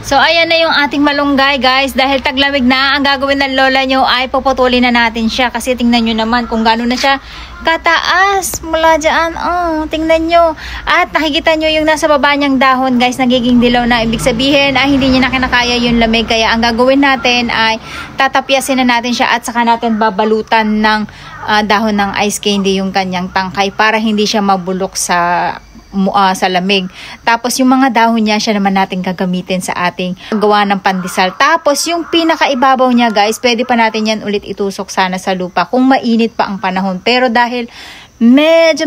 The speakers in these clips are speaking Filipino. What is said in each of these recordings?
So, ayan na yung ating malunggay, guys. Dahil taglamig na, ang gagawin ng lola nyo ay puputulin na natin siya. Kasi tingnan nyo naman kung gano'n na siya kataas mula dyan. Oh, tingnan nyo. At nakikita nyo yung nasa baba niyang dahon, guys, nagiging dilaw na. Ibig sabihin ay hindi niya na kinakaya yung lamig. Kaya ang gagawin natin ay tatapyasin na natin siya at saka natin babalutan ng dahon ng ice candy yung kanyang tangkay para hindi siya mabulok sa lamig. Tapos yung mga dahon niya, siya naman natin gagamitin sa ating gawa ng pandesal. Tapos yung pinakaibabaw niya, guys, pwede pa natin yan ulit itusok sana sa lupa kung mainit pa ang panahon. Pero dahil medyo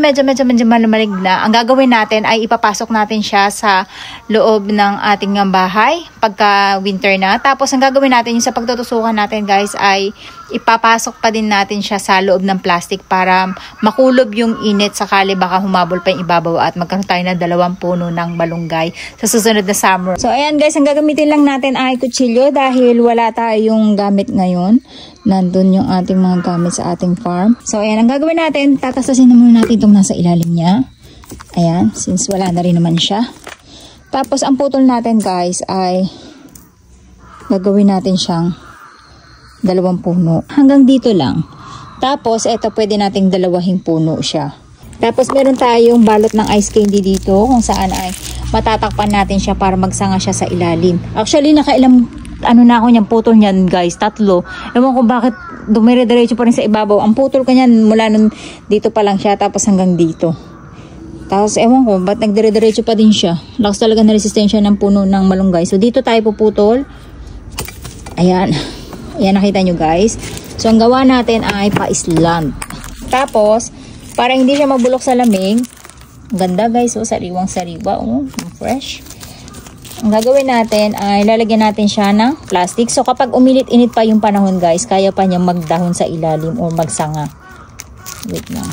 malamig na, ang gagawin natin ay ipapasok natin siya sa loob ng ating bahay pagka winter na. Tapos ang gagawin natin yung sa pagtutusukan natin, guys, ay ipapasok pa din natin siya sa loob ng plastic para makulob yung init sakali baka humabol pa yung ibabaw at magkaroon tayo na 2 puno ng malunggay sa susunod na summer. So ayan, guys, ang gagamitin lang natin ay kutsilyo dahil wala tayong gamit ngayon. Nandun yung ating mga gamit sa ating farm. So ayan, ang gagawin natin, tatasasin na muna natin itong nasa ilalim niya. Ayan, since wala na rin naman siya. Tapos ang putol natin, guys, ay gagawin natin siyang 2 puno. Hanggang dito lang. Tapos, ito pwede nating 2 puno siya. Tapos, meron tayong balot ng ice candy dito kung saan ay matatakpan natin siya para magsanga siya sa ilalim. Actually, nakailang na ako niyang putol niyan, guys. 3. Ewan ko bakit dumire-diretso pa rin sa ibabaw. Ang putol ko niyan mula nun dito pa lang siya tapos hanggang dito. Tapos, ewan ko, ba't nagdire-diretso pa din siya? Lakas talaga na resistensya ng puno ng malunggay. So, dito tayo puputol. Ayan. Ayan, nakita nyo, guys. So, ang gawa natin ay pa-slant. Tapos, para hindi siya mabulok sa lamig, ganda, guys. Oh, sariwang-sariwa. Oh, fresh. Ang gagawin natin ay lalagyan natin siya ng plastic. So, kapag uminit-init pa yung panahon, guys, kaya pa niya magdahon sa ilalim o magsanga. Wait lang.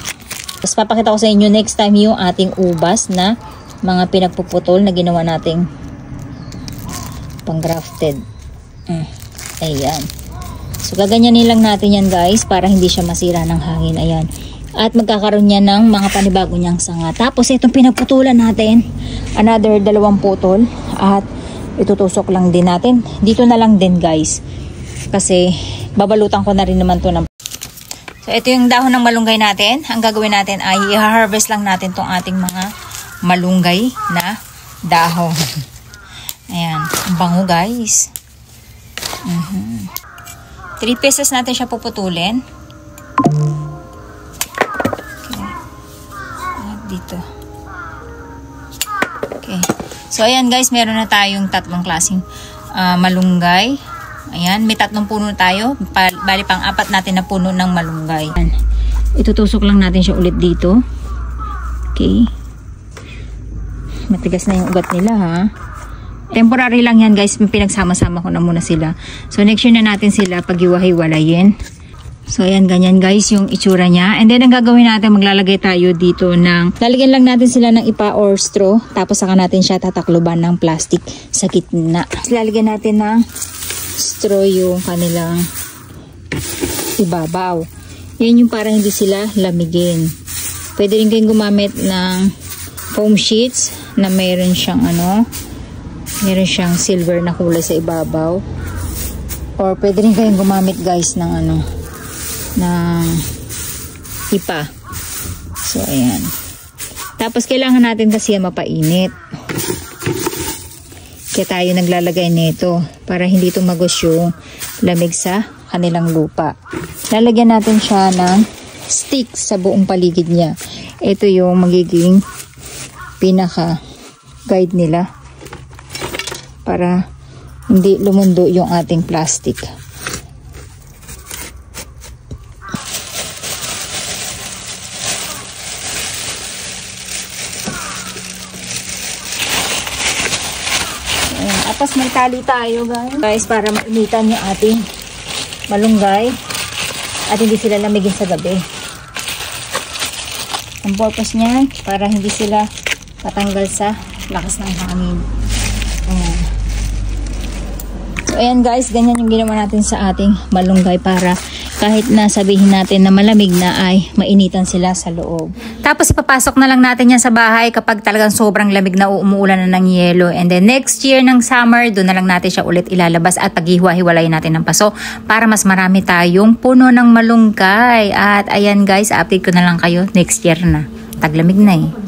Tapos, papakita ko sa inyo next time yung ating ubas na mga pinagpuputol na ginawa nating pang-grafted. Ayan. So, gaganyanin lang natin yan, guys, para hindi siya masira ng hangin. Ayan. At magkakaroon niya ng mga panibago niyang sanga. Tapos, itong pinagputulan natin, another 2 putol. At itutusok lang din natin. Dito na lang din, guys. Kasi, babalutan ko na rin naman to ng... So, ito yung dahon ng malunggay natin. Ang gagawin natin ay i-harvest lang natin tong ating mga malunggay na dahon. Ayan. Ang bango, guys. 3 pieces natin siya puputulin. Okay. At dito. Okay. So, ayan, guys, meron na tayong 3 klaseng malunggay. Ayan, may 3 puno tayo. Bali pang 4 natin na puno ng malunggay. Ayan. Itutusok lang natin siya ulit dito. Okay. Matigas na yung ugat nila, ha. Temporary lang yan, guys. Pinagsama-sama ko na muna sila. So, next year na natin sila pag-iwahiwalayin. So, ayan, ganyan, guys, yung itsura niya. And then, ang gagawin natin, maglalagay tayo dito ng... Lalagyan lang natin sila ng ipa or straw. Tapos, saka natin siya tatakloban ng plastic sa gitna. Lalagyan natin ng straw yung kanilang ibabaw. Yan yung para hindi sila lamigin. Pwede rin kayong gumamit ng foam sheets na mayroon siyang meron siyang silver na kulay sa ibabaw. Or pwede rin kayong gumamit, guys, ng ng ipa. So, ayan. Tapos, kailangan natin kasi mapainit. Kaya tayo naglalagay nito para hindi tumagos yung lamig sa kanilang lupa. Lalagyan natin siya ng stick sa buong paligid niya. Ito yung magiging pinaka guide nila para hindi lumundo yung ating plastic. Ayan, tapos may tali tayo, guys, para mainitan yung ating malunggay at hindi sila lamigin sa gabi. Ang purpose niyan, para hindi sila patanggal sa lakas ng hangin. Ayan. So, ayan, guys, ganyan yung ginawa natin sa ating malunggay para kahit na sabihin natin na malamig na ay mainitan sila sa loob. Tapos ipapasok na lang natin yan sa bahay kapag talagang sobrang lamig na umuulan na ng yelo. And then next year ng summer, doon na lang natin siya ulit ilalabas at paghiwa-hiwalayin natin ng paso para mas marami tayong puno ng malunggay. At ayan guys, update ko na lang kayo next year na. Taglamig na eh.